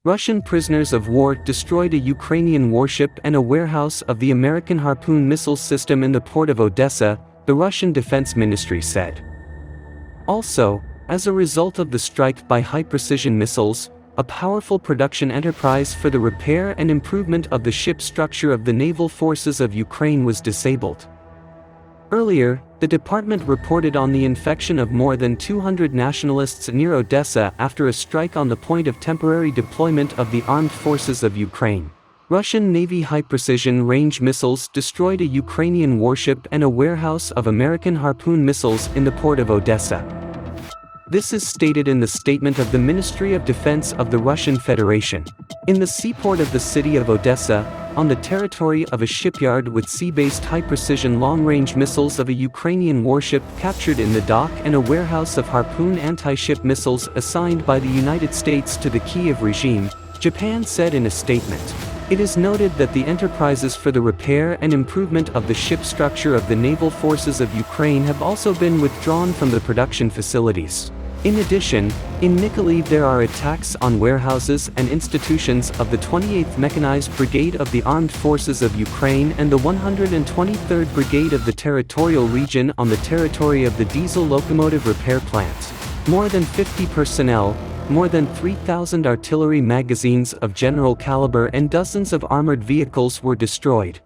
Russian prisoners of war destroyed a Ukrainian warship and a warehouse of the American Harpoon missile system in the port of Odessa, the Russian Defense Ministry said. Also, as a result of the strike by high-precision missiles, a powerful production enterprise for the repair and improvement of the ship structure of the naval forces of Ukraine was disabled. Earlier, the department reported on the infection of more than 200 nationalists near Odessa after a strike on the point of temporary deployment of the armed forces of Ukraine. Russian Navy high-precision range missiles destroyed a Ukrainian warship and a warehouse of American Harpoon missiles in the port of Odessa. This is stated in the statement of the Ministry of Defense of the Russian Federation. In the seaport of the city of Odessa, on the territory of a shipyard with sea-based high-precision long-range missiles of a Ukrainian warship captured in the dock and a warehouse of Harpoon anti-ship missiles assigned by the United States to the Kiev regime, Japan said in a statement. It is noted that the enterprises for the repair and improvement of the ship structure of the naval forces of Ukraine have also been withdrawn from the production facilities. In addition, in Nikolaev there are attacks on warehouses and institutions of the 28th Mechanized Brigade of the Armed Forces of Ukraine and the 123rd Brigade of the Territorial Region on the territory of the diesel locomotive repair plant. More than 50 personnel, more than 3,000 artillery magazines of general caliber and dozens of armored vehicles were destroyed.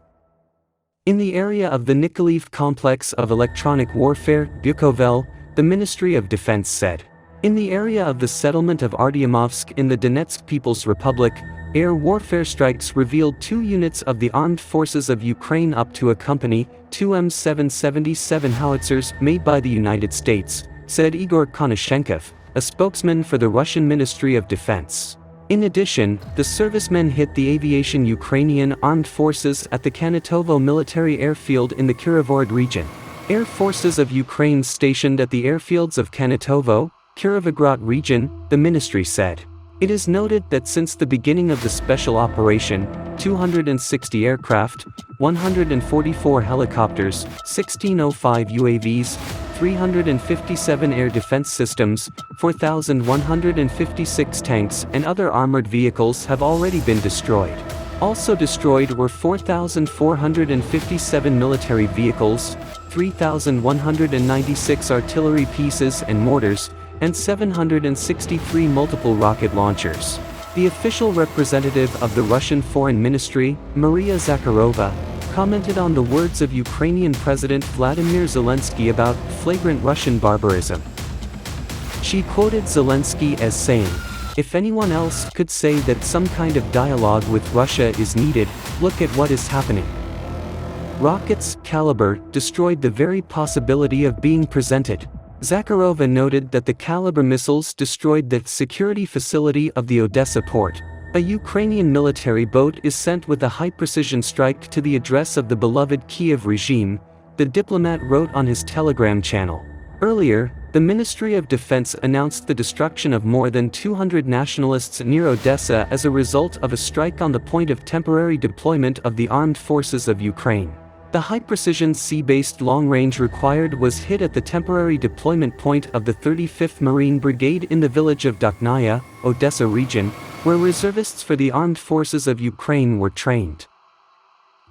In the area of the Nikolaev complex of electronic warfare, Bukovel, the Ministry of Defense said. In the area of the settlement of Artyomovsk in the Donetsk People's Republic, air warfare strikes revealed 2 units of the armed forces of Ukraine up to a company, 2 M777 howitzers made by the United States, said Igor Konashenkov, a spokesman for the Russian Ministry of Defense. In addition, the servicemen hit the aviation Ukrainian armed forces at the Kanatovo military airfield in the Kirovograd region. Air forces of Ukraine stationed at the airfields of Kanatovo, Kirovograd region, the ministry said. It is noted that since the beginning of the special operation, 260 aircraft, 144 helicopters, 1605 UAVs, 357 air defense systems, 4,156 tanks and other armored vehicles have already been destroyed. Also destroyed were 4,457 military vehicles, 3,196 artillery pieces and mortars, and 763 multiple rocket launchers. The official representative of the Russian Foreign Ministry, Maria Zakharova, commented on the words of Ukrainian President Vladimir Zelensky about flagrant Russian barbarism. She quoted Zelensky as saying, "If anyone else could say that some kind of dialogue with Russia is needed, look at what is happening." Rockets, caliber, destroyed the very possibility of being presented. Zakharova noted that the Caliber missiles destroyed the security facility of the Odessa port. A Ukrainian military boat is sent with a high-precision strike to the address of the beloved Kiev regime, the diplomat wrote on his Telegram channel. Earlier, the Ministry of Defense announced the destruction of more than 200 nationalists near Odessa as a result of a strike on the point of temporary deployment of the armed forces of Ukraine. The high-precision sea-based long-range required was hit at the temporary deployment point of the 35th Marine Brigade in the village of Dokhnaya, Odessa region, where reservists for the armed forces of Ukraine were trained.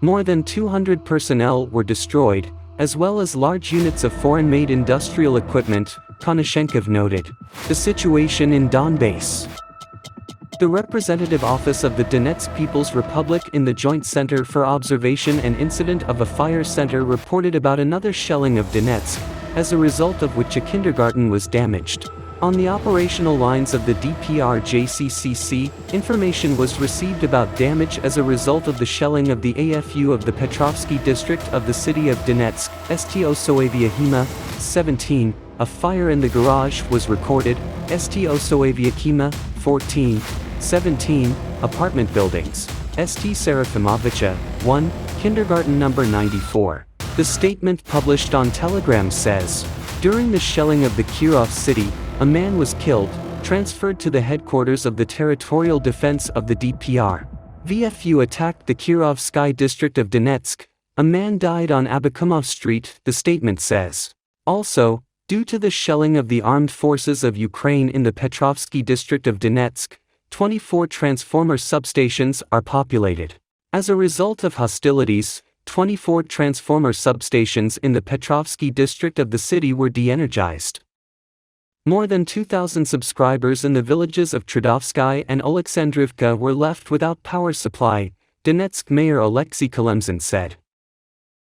More than 200 personnel were destroyed, as well as large units of foreign-made industrial equipment, Konashenkov noted. The situation in Donbass. The representative office of the Donetsk People's Republic in the Joint Center for Observation and Incident of a Fire Center reported about another shelling of Donetsk, as a result of which a kindergarten was damaged. On the operational lines of the DPR-JCCC, information was received about damage as a result of the shelling of the AFU of the Petrovsky district of the city of Donetsk, Sto Soavia Hima, 17, a fire in the garage was recorded, Sto Soavia Kima, 14, 17, apartment buildings, St. Serafimovicha, 1, kindergarten number 94. The statement published on Telegram says, during the shelling of the Kirov city, a man was killed, transferred to the headquarters of the Territorial Defense of the DPR. VFU attacked the Kirovsky district of Donetsk. A man died on Abakumov Street, the statement says. Also, due to the shelling of the armed forces of Ukraine in the Petrovsky district of Donetsk, 24 transformer substations are populated. As a result of hostilities, 24 transformer substations in the Petrovsky district of the city were de-energized. More than 2,000 subscribers in the villages of Tredovsky and Oleksandrivka were left without power supply, Donetsk Mayor Alexei Kalemzin said.